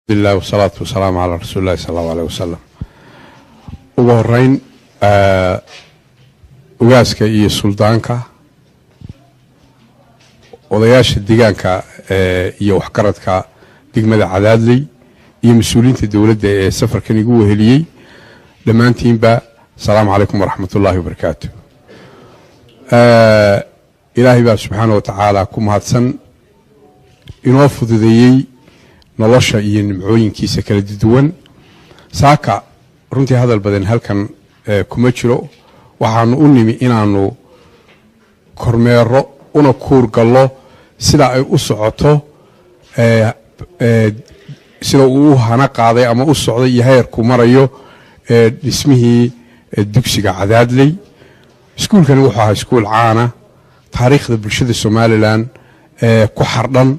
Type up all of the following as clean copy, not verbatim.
بالله والصلاة والسلام على رسول الله صلى الله عليه وسلم. ugu horeyn ugaaska iyo suldaanka odayaasha deegaanka iyo waxqaradka degmada Cadaadley iyo mas'uuliyiinta dawladda ee safarkan igu weheliyay dhamaantiinba salaamu calaykum waraxmatullaahi wabarakaatuh. ilaahay baa subxaanahu wa tacaala ku mahadsan inoo fududeeyay nolosha iyo nimcooyinkiisa kala duwan. saaka runtii hadal badan halkan kuma jiro, waxaanu u nimi inaanu kormeero una kuur gallo sida ay u socoto sida uu hana qaaday ama u socday iyo heerku marayo dhismihii dugsiga Cadaadley. iskuulkani wuxuu ahaa iskuul caana taariikhda bulshada Somaliland ku xardhan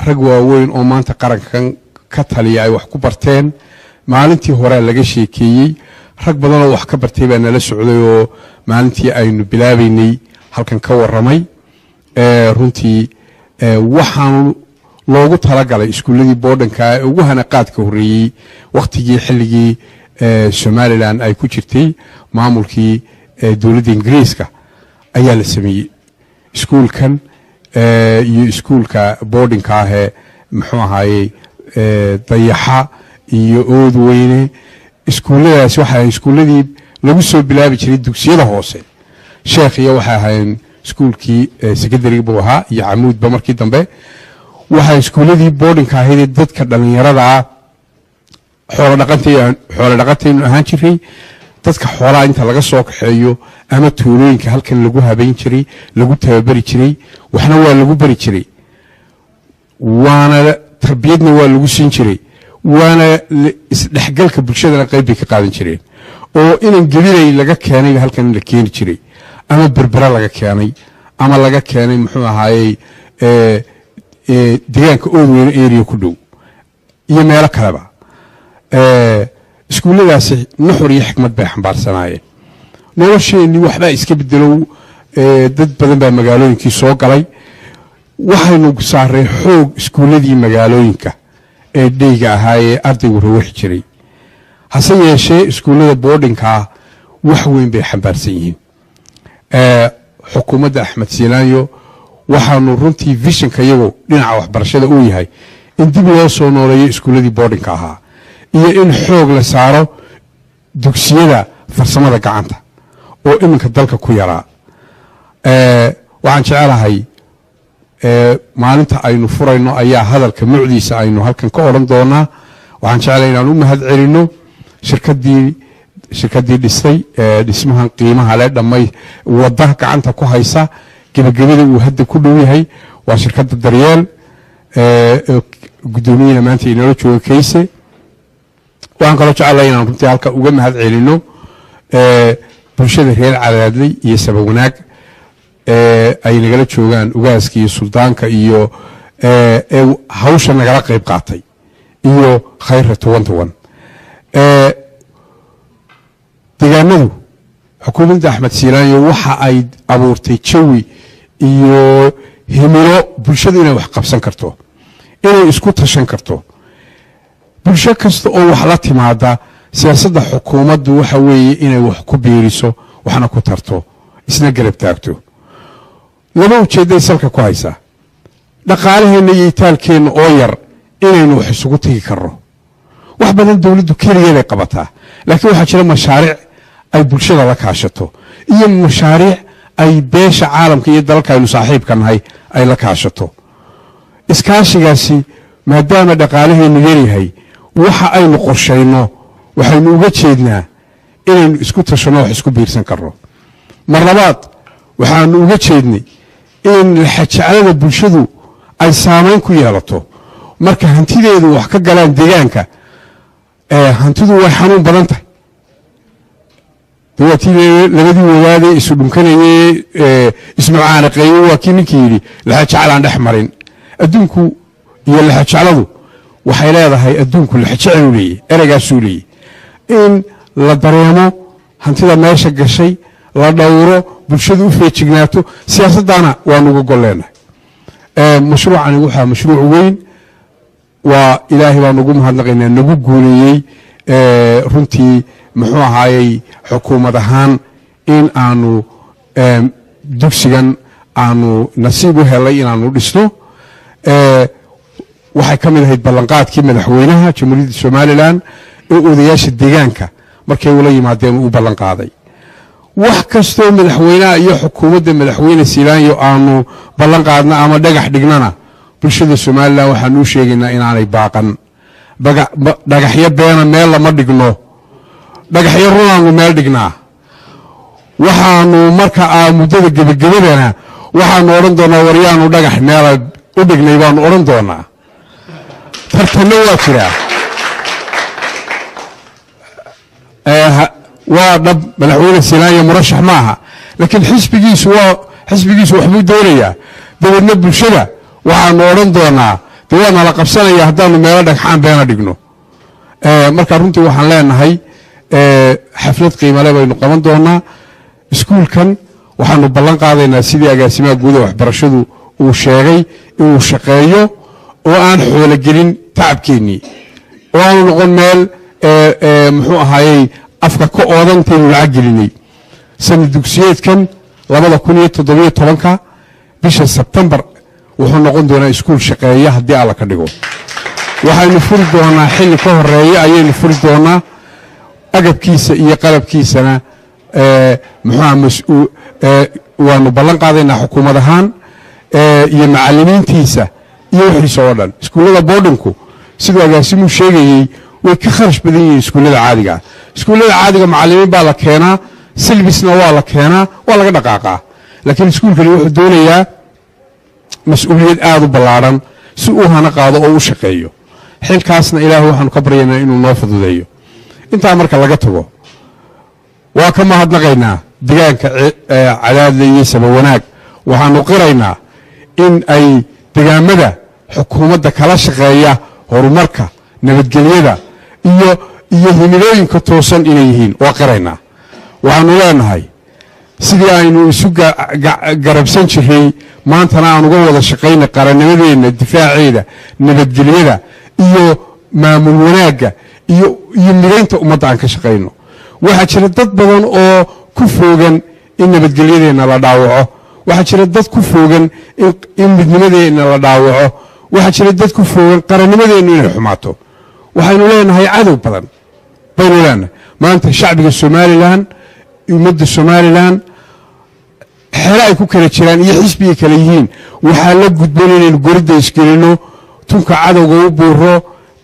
rag waaweyn oo maanta qarankan ka taliya ay wax ku barteen. maalintii hore laga sheekeeyay rag badan oo wax ka bartay baa nala socday oo maalintii aynu bilaabaynay halkan ka waramay. runtii waxaan loogu talagalay iskuuladii boodhanka ee ugu hanaqaadka horeeyay waqtigii xilligii Somaliland ay ku jirtay maamulkii dawladda Ingiriiska ayaa la sameeyay iskuulkan iyo iskuulka boardingka ah muxuu ahaayay dayaxa iyo oodweyne. iskuuladaas waxa iskuuladii lagu soo bilaabi jiray dugsiyada hoose. sheekhiya waxa ahayn iskuulkii secondary buu ahaa iyo camuudba markii dambe waxa iskuuladii boardingka ahayd dadka dhalinyarada xoolo dhaqanteenu ahaan jiray. dadka xoolaha inta laga soo kaxeeyo ama tuulooyinka halkan lagu habeyn jiray lagu tababari jiray waxna waa lagu bari jiray waana tarbiyadna waa lagu siin jiray waana isdhexgalka bulshadana qayb bay ka qaadan jireen. oo inan gelilay laga keenay halkan la keeni jiray ama berbera laga keenay ama laga keenay muxuu ahaayay deegaanka oodweyne area ku dhow iyo meelo kaleba. iskuuladaasi nuxur iyo xikmad bay xambaarsanaayeen. nolosheenii waxbaa iska bedelow. dad badan baa magaalooyinkii soo galay. waxaynu saaray xoog iskuuladii magaalooyinka ee dheyga ahaayee ardaygu rawaxi jiray. hase yeeshee iskuullada boardingkaa wax weyn bay xambaarsan yihiin. xukuumadda Axmed Siilaanyo waxaanu runtii visionka iyagoo dhinaca waxbarashada uu yahay in dib loo soo nooleeyo iskuulladii boardingka ahaa iyo in xoog la saaro dugsiyada farsamada gacanta oo iminka dalka ku yaraa. waxaan jecelahay maalinta aynu furayno ayaa hadalka mucdiisa aynu halkan ka odhan doonaa. waxaan jecelahay inaan u mahad celinno shirkaddii dhistay dhismahan qiimaha leh dhammay wadda gacanta ku haysa gebagabada uu hadda ku dhow yahay waa shirkadda Daryeel. guddoomiyana maanta inoola jooga Kayse. waxaan kaloo jecelahay inaan runtii halka uga mahad celinno bulshada reer Cadaadley iyo sabab wanaag ay nagala joogaan ugaaska iyo suldaanka iyo hawsha nagala qayb qaatay iyo khayra 21. deegaanadu xukuumadda Axmed Siilaanyo waxa ay abuurtay jawi iyo himilo bulshada inay wax qabsan karto inay isku tashan karto. bulsho kasta oo wax la timaada siyaasadda xukuumaddu waxa weeye inay wax ku biiriso waxna ku tarto isna garab taagto. laba ujeeday salka ku haysa dhaqaalaheena iyo taalkeena oo yar inaynu wax isugu tagi karno. wax badan dawladdu kaliya qabataa laakiin waxa jira mashaariic ay bulshada la kaashato iyo mashaariic ay beesha caalamka iyo dalka aynu saaxiibka nahay ay la kaashato. iskaashigaasi maadaama dhaqaalaheenu yaryahay waxa aynu qorshayno waxaynu uga jeednaa inaynu isku tashano wax isku biirsan karno. mar labaad waxaanu uga jeednay in laxajaclada bulshadu ay saameyn ku yeelato marka hantideedu wax ka galaan deegaanka. hantidu way xanuun badan tahay. dawaatii labadii wadaadee isu dhunkanayay ismacaanaqeeyay waa kii ninkii yidhi laxajaclaan dhex marin. adduunku iyo laxajacladu waxay leedahay adduunku laxajaclu leeyahay ereygaasuu leeyahay in la dareemo hantida meesha gashay la dhowro bulshadu u feejignaato. siyaasaddaana waanu uga gol leenahay. mashruucani waxaa mashruuc weyn وإلهي ونقوم هذلقنا نقولي runtii muxuu ahaayay xukuumadahaan in aanu dugsigan aanu nasiib u helay inaanu dhisno waxay ka mid ahayd ballanqaadkii madaxweynaha jamhuuriyadda Soomaaliland ee odayaasha deegaanka markay ula yimaadeen uu ballanqaaday wax kastoo madaxweynaha iyo xukuumadda madaxweyne Siilaanyo aanu ballanqaadna ama dhagax dhignana bulshada Soomaaliland waxaan u sheegaynaa inaanay baaqan dhagaxyo beena meel lama dhigno dhagaxyo runaanu meel dhignaa waxaanu marka muddada gabagabadana waxaanu oran doonaa waryaanu dhagax meel u dhignay baanu oran doonaa tartanna waa jiraa waa dhab madaxweyne Siilaanyo murashax maaha laakiin xisbigiisu waxbuu doonayaa dowladna bulshada waxaanu oran doonaa دوانا لقبسنا يهدانو ميلا دغحان بينا دغنو marka runtii waxaan leenahay xaflad qiimo leh baynu qaban doonaa iskuulkan waxaanu ballan qaadaynaa sidii agaasimaha guud ee waxbarashadu uu sheegay inuu shaqeeyo oo aan xoolo gelin tacabkeennii oo aanu noqon meel muxuu ahaayay afka ka oodantaynu lacag gelinay sanad dugsiyeedkan 2017 bisha Sebtembar wuxuu noqon doonaa iskuul shaqeeya haddii alla ka dhigo waxaynu furi doonaa xilli ka horeeya ayaynu furi doonaa agabkiisa iyo qalabkiisana muxuu waanu ballan qaadaynaa xukuumad ahaan iyo macallimiintiisa iyo wixiisa oo dhan iskuullada boardingku sidoo agaasimu sheegayay way ka kharash badan yihiin iskuullada caadiga macallimiin baa la keenaa silbisna waa la keenaa waa laga dhaqaaqaa laakiin iskuulkani wuxuu doonayaa مسؤولية آذو بلارن سوءها نقاض أو شقيه حين كاسنا إله وحن كبرينا إنه نافذ ذيه أنت أمرك لقته وكما هاد نقينا دقائق عداد لي سبوناك وحن قرينا إن أي دقائق مدى حكومة كلا شقيه هرمركة نبتقليدا إيه ملايين كتوصل إليهين وقرينا وحن لانهاي sidii aynu isu garabsan jiray maantana aan uga wada shaqeynay qarannimadeena difaaceeda nabadgelyada iyo maamul wanaaga iyo mideynta ummadda aan ka shaqeyno waxa jira dad badan oo ku foogan in nabadgelyadeena la dhaawaco waxa jira dad ku foogan in midnimadeena la dhaawaco waxa jira dad ku foogan qarannimadeena inay xumaato waxaynu leenahay cadow badan baynu leenahay maanta shacbiga Soomaaliland ummadda Soomaaliland xeela ay ku kala jiraan iyo xisbiga kala yihiin waxa la gudboon inaynu gorida isgelino tunka cadowga u buuro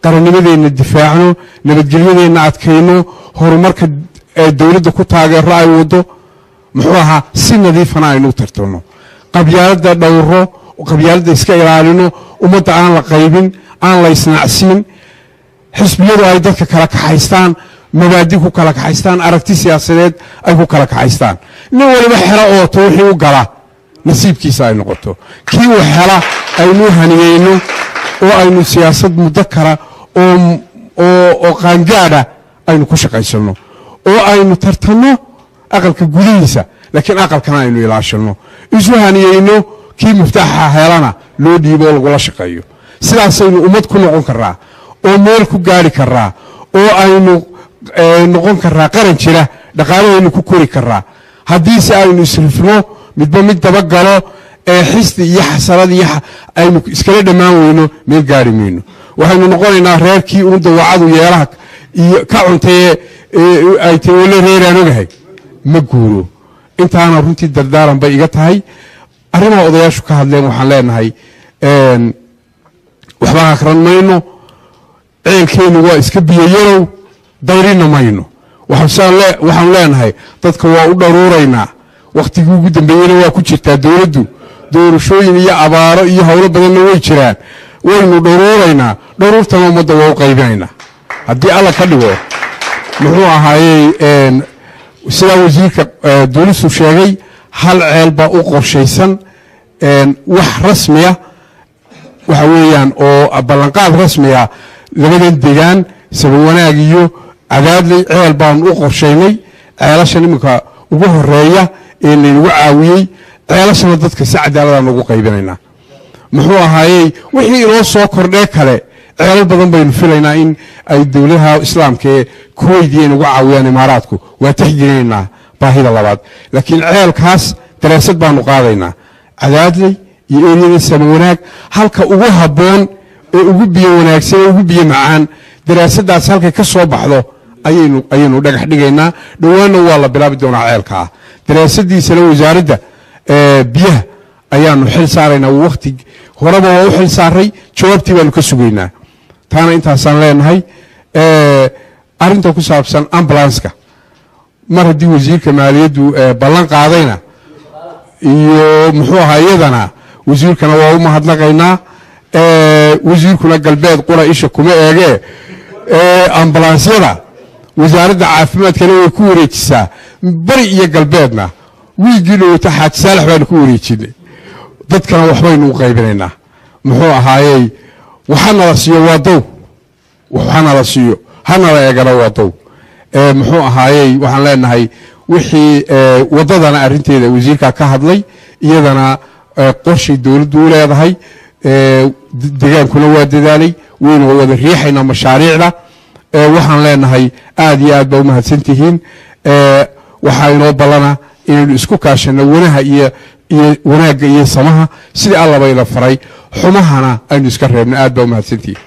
qarannimadeena difaacno nabadgelyadeena adkayno horumarka dawladda ku taageero ay wado muxuu ahaa si nadiifana aynu tartano qabyaalada dhowro qabyaalada iska ilaalino ummadda aan la qaybin aan la isnacsiin xisbiyadu ay dadka kala kaxaystaan مبادئ كلا كحيستان أركتي سياسات أي كلا كحيستان نقول بحرة أو توحي وقلا نصيب كيساي نقطه كي وحلا أينو هنيينو أو أينو سياسات مذكرة أو قانجارة أينو كشك يسلنو أو أينو ترتنو أقل كجوليسة لكن أقل كنا أينو يلاشلنو إيشو هنيينو كي مفتاحها هيلانا لو ديبول ولا شقيو سلاسين أمد كنا عنكرا أو مالكو جاري كرا أو أينو نقول كرا قرن شلا دقالو إنه كوري كرا حديث أينو سلفنو متبمد تبقى حس يحصل أينو إسكال دماغه إنه من جاري منه وهنو نقول إنه رأيكي ونده وعدو يراك كأنت أي تقول رأي أنا جاي مجورو أنت أنا رنتي دردارم بيجت هاي أنا ما أضيع شو كهذا محلين هاي وحنا أكرم منه عين كينو وإسكبي يرو دايرين ماينو waxaan leenahay dadka waa u dharuurayna waqtigii ugu dambeeyay waa ku jirtaa dawladdu doorashooyin iyo abaaro iyo hawlo badan way jiraan waynu dharuuraynaa dharuurtan ummadda waa u qaybinayna haddii alla ka dhigo muxuu ahaayay sida wasiirka dawladdu sheegay hal ceel baa u qorshaysan wax rasmi ah waxa weeyaan oo ballanqaad rasmi ah labadan deegaan sabab wanaag iyo عدادلي عيال بان وقرشيني عيالاشان إمكا وقوه الرأية اللي نوعاوي عيالاشان ضدك ساعد على نوقو قيبينينا محوها هاي وحي إلو سوكر ليك هلي ceelal badan baynu filaynaa in ay dowladaha islaamka ee Kuwait iyo ugu caawiyaan imaaraadku waa tixgelinaynaa baahida labaad laakiin ceelkaas daraasad baanu qaadaynaa cadaadley iyo eriyada samawanaag halka ugu haboon ee ugu biyo wanaagsan ugu biyo macaan daraasadaas halka ka soo baxdo ayaynu dhagax dhigaynaa dhawaana waa la bilaabi doonaa ceelka daraasadiisana wasaaradda biyaha ayaanu xil saaraynaa waqti horeba waa u xil saaray jawaabtii baanu ka sugaynaa taana intaasaan leenahay arinta ku saabsan ambulance-ka mar haddii wasiirka maaliyaddu ballan qaadayna iyo muxuu ahaa iyadana wasiirkana waa u mahadnaqaynaa wasiirkuna galbeed qura isha kuma eegee ambulansyada wasaaradda caafimaadkana way ku wareejisaa bari iyo galbeedna wiigii dhowata xaaj saalax baanu ku wareejinay dadkana waxbaynu u qaybinaynaa muxuu ahaayey waxana la siiyo waadow waxana la siiyo hana la eegana waadow muxuu ahaayey waxaan leenahay wixii wadadana arinteeda wasiirka ka hadlay iyadana qorshay dawladdu u leedahay degaankuna waa dadaalay waynu wada riixayna mashaariicda waxaan leenahay aad iyo aad ba u mahadsantihiin waxaa inoo ballana inaynu isku kaashano wanaha iyo wanaagga iyo samaha sidii alla bayna faray xumahana aynu iska reebno aad ba u mahadsantihiin